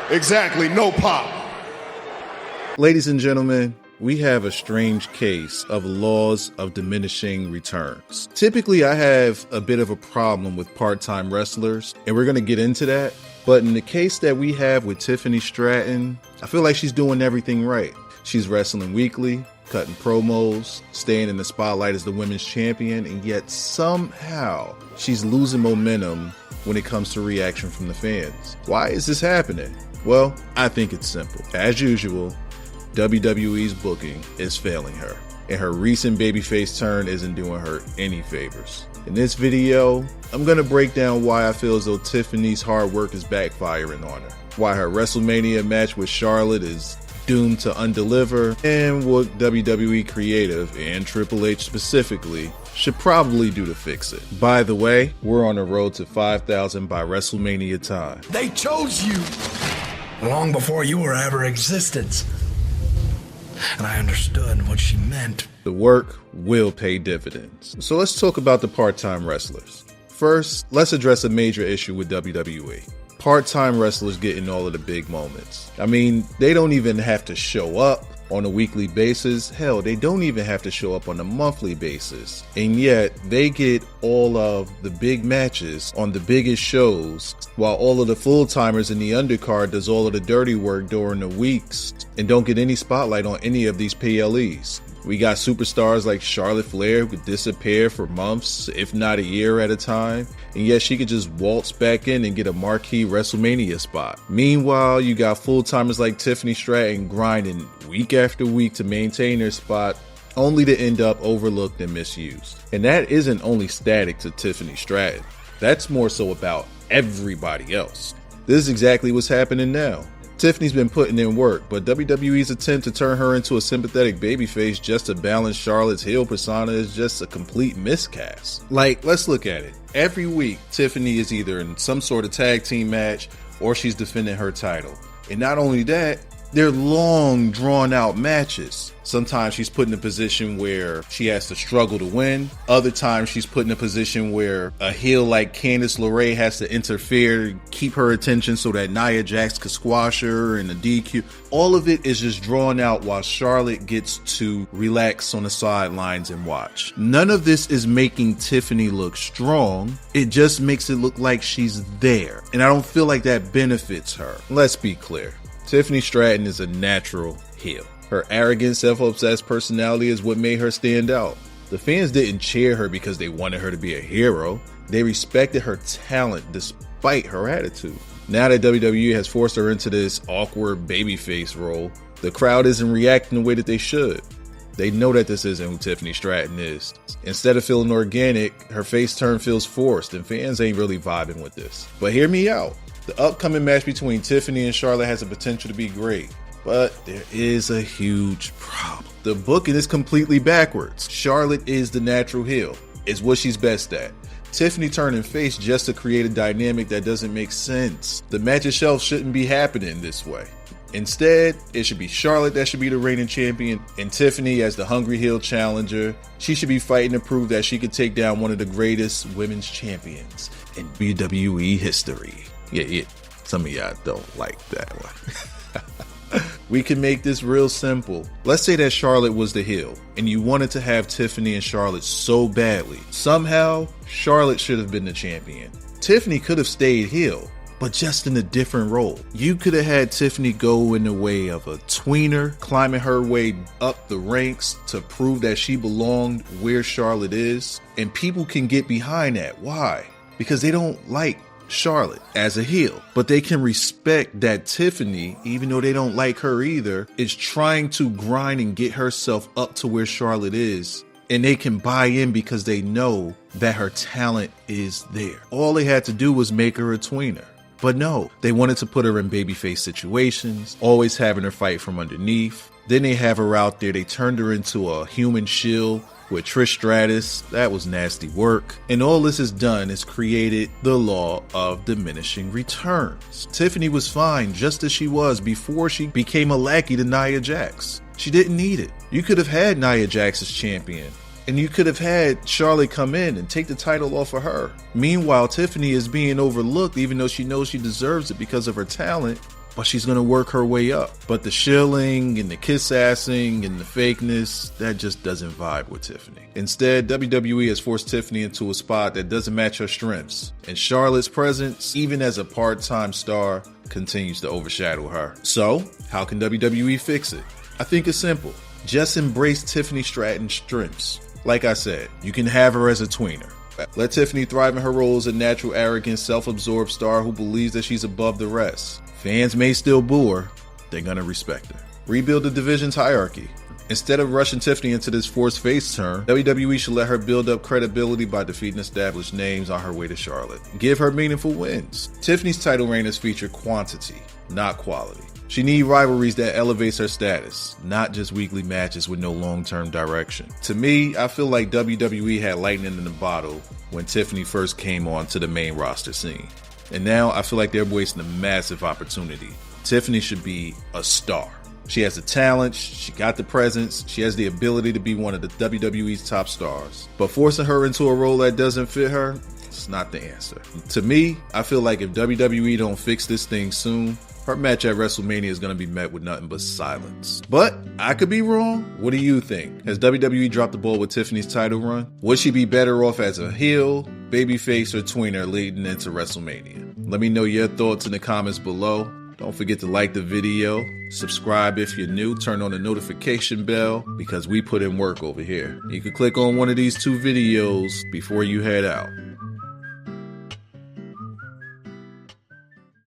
Exactly, no pop. Ladies and gentlemen, we have a strange case of laws of diminishing returns. Typically, I have a bit of a problem with part-time wrestlers, and we're going to get into that. But in the case that we have with Tiffany Stratton, I feel like she's doing everything right. She's wrestling weekly, cutting promos, staying in the spotlight as the women's champion, and yet somehow she's losing momentum when it comes to reaction from the fans. Why is this happening? Well, I think it's simple. As usual, WWE's booking is failing her, and her recent babyface turn isn't doing her any favors. In this video, I'm going to break down why I feel as though Tiffany's hard work is backfiring on her, why her WrestleMania match with Charlotte is doomed to undeliver, and what WWE Creative, and Triple H specifically, should probably do to fix it. By the way, we're on the road to 5,000 by WrestleMania time. They chose you long before you were ever existed. And I understood what she meant. The work will pay dividends. So let's talk about the part-time wrestlers. First, let's address a major issue with WWE. Part-time wrestlers getting all of the big moments. I mean, they don't even have to show up on a weekly basis. Hell, they don't even have to show up on a monthly basis. And yet, they get all of the big matches on the biggest shows, while all of the full-timers in the undercard does all of the dirty work during the weeks and don't get any spotlight on any of these PLEs. We got superstars like Charlotte Flair who could disappear for months, if not a year at a time, and yet she could just waltz back in and get a marquee WrestleMania spot. Meanwhile, you got full-timers like Tiffany Stratton grinding week after week to maintain their spot, only to end up overlooked and misused. And that isn't only static to Tiffany Stratton. That's more so about everybody else. This is exactly what's happening now. Tiffany's been putting in work, but WWE's attempt to turn her into a sympathetic babyface just to balance Charlotte's heel persona is just a complete miscast. Like, let's look at it. Every week, Tiffany is either in some sort of tag team match or she's defending her title. And not only that, they're long, drawn-out matches. Sometimes she's put in a position where she has to struggle to win. Other times she's put in a position where a heel like Candice LeRae has to interfere to keep her attention so that Nia Jax could squash her in a DQ. All of it is just drawn out while Charlotte gets to relax on the sidelines and watch. None of this is making Tiffany look strong. It just makes it look like she's there. And I don't feel like that benefits her. Let's be clear. Tiffany Stratton is a natural heel. Her arrogant, self-obsessed personality is what made her stand out. The fans didn't cheer her because they wanted her to be a hero. They respected her talent despite her attitude. Now that WWE has forced her into this awkward babyface role, the crowd isn't reacting the way that they should. They know that this isn't who Tiffany Stratton is. Instead of feeling organic, her face turn feels forced, and fans ain't really vibing with this. But hear me out. The upcoming match between Tiffany and Charlotte has the potential to be great, but there is a huge problem. The booking is completely backwards. Charlotte is the natural heel. It's what she's best at. Tiffany turning face just to create a dynamic that doesn't make sense. The match itself shouldn't be happening this way. Instead, it should be Charlotte that should be the reigning champion, and Tiffany as the hungry heel challenger. She should be fighting to prove that she could take down one of the greatest women's champions in WWE history. Yeah, some of y'all don't like that one. We can make this real simple. Let's say that Charlotte was the heel, and you wanted to have Tiffany and Charlotte so badly. Somehow, Charlotte should have been the champion. Tiffany could have stayed heel, but just in a different role. You could have had Tiffany go in the way of a tweener, climbing her way up the ranks to prove that she belonged where Charlotte is, and people can get behind that. Why? Because they don't like Charlotte as a heel, but they can respect that Tiffany, even though they don't like her either, is trying to grind and get herself up to where Charlotte is, and they can buy in because they know that her talent is there. All they had to do was make her a tweener. But no, they wanted to put her in babyface situations, always having her fight from underneath. Then they have her out there, they turned her into a human shield with Trish Stratus. That was nasty work. And all this has done is created the law of diminishing returns. Tiffany was fine just as she was before she became a lackey to Nia Jax. She didn't need it. You could have had Nia Jax as champion, and you could have had Charlotte come in and take the title off of her. Meanwhile, Tiffany is being overlooked even though she knows she deserves it because of her talent. but she's going to work her way up. But the shilling and the kiss-assing and the fakeness, that just doesn't vibe with Tiffany. Instead, WWE has forced Tiffany into a spot that doesn't match her strengths. And Charlotte's presence, even as a part-time star, continues to overshadow her. So, how can WWE fix it? I think it's simple. Just embrace Tiffany Stratton's strengths. Like I said, you can have her as a tweener. Let Tiffany thrive in her role as a natural, arrogant, self-absorbed star who believes that she's above the rest. Fans may still boo her, they're gonna respect her. Rebuild the division's hierarchy. Instead of rushing Tiffany into this forced face turn, WWE should let her build up credibility by defeating established names on her way to Charlotte. Give her meaningful wins. Tiffany's title reign has featured quantity, not quality. She needs rivalries that elevates her status, not just weekly matches with no long-term direction. To me, I feel like WWE had lightning in the bottle when Tiffany first came on to the main roster scene. And now I feel like they're wasting a massive opportunity. Tiffany should be a star. She has the talent, she got the presence, she has the ability to be one of the WWE's top stars. But forcing her into a role that doesn't fit her, it's not the answer. To me, I feel like if WWE don't fix this thing soon, her match at WrestleMania is going to be met with nothing but silence. But I could be wrong. What do you think? Has WWE dropped the ball with Tiffany's title run? Would she be better off as a heel, babyface, or tweener leading into WrestleMania? Let me know your thoughts in the comments below. Don't forget to like the video, subscribe if you're new, turn on the notification bell because we put in work over here. You can click on one of these two videos before you head out.